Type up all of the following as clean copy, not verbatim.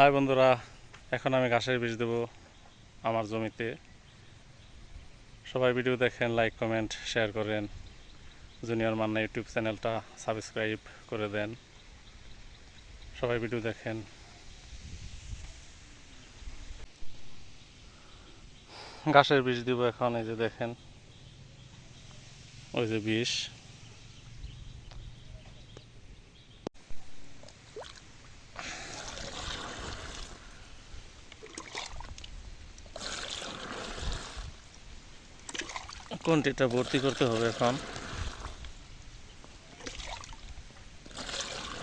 High বন্ধুরা, এখন আমি ঘাসের বীজ দেব আমার জমিতে। সবাই ভিডিও দেখেন, লাইক কমেন্ট শেয়ার করেন। জুনিয়র মান্না ইউটিউব চ্যানেলটা সাবস্ক্রাইব করে দেন। সবাই ভিডিও দেখেন। ঘাসের বীজ দিব এখন, এই যে দেখেন, ওই যে বিষ। কোনটিটা ভর্তি করতে হবে এখন।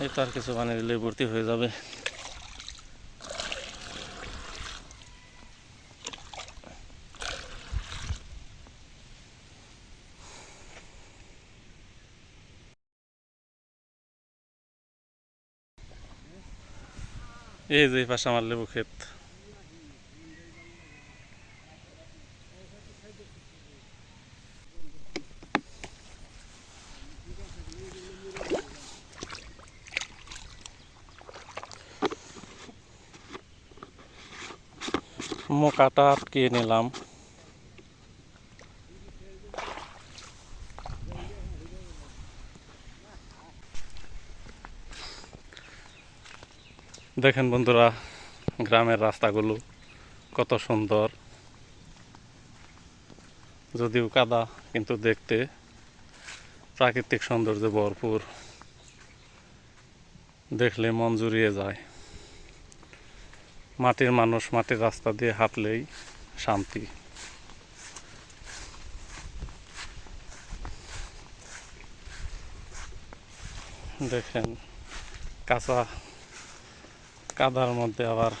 এই তো আর কিছু পানি দিলে ভর্তি হয়ে যাবে। এই যে পাশে আমার লেবু ক্ষেত। মোকাটা আটকিয়ে নিলাম। দেখেন বন্ধুরা, গ্রামের রাস্তাগুলো কত সুন্দর, যদিও কাদা, কিন্তু দেখতে প্রাকৃতিক সৌন্দর্যে ভরপুর। দেখলে মন জুড়িয়ে যায়। মাটির মানুষ মাটির রাস্তা দিয়ে হাঁটলেই শান্তি। দেখেন, কাঁচা কাদার মধ্যে আবার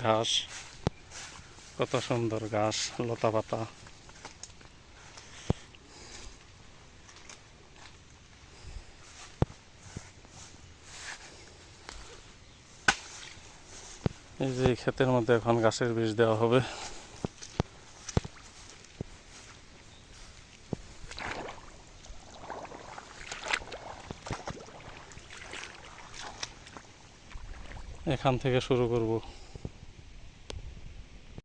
ঘাস, কত সুন্দর ঘাস, লতা পাতা। এই যে ক্ষেতের মধ্যে এখন ঘাসের বীজ দেওয়া হবে। এখান থেকে শুরু করব।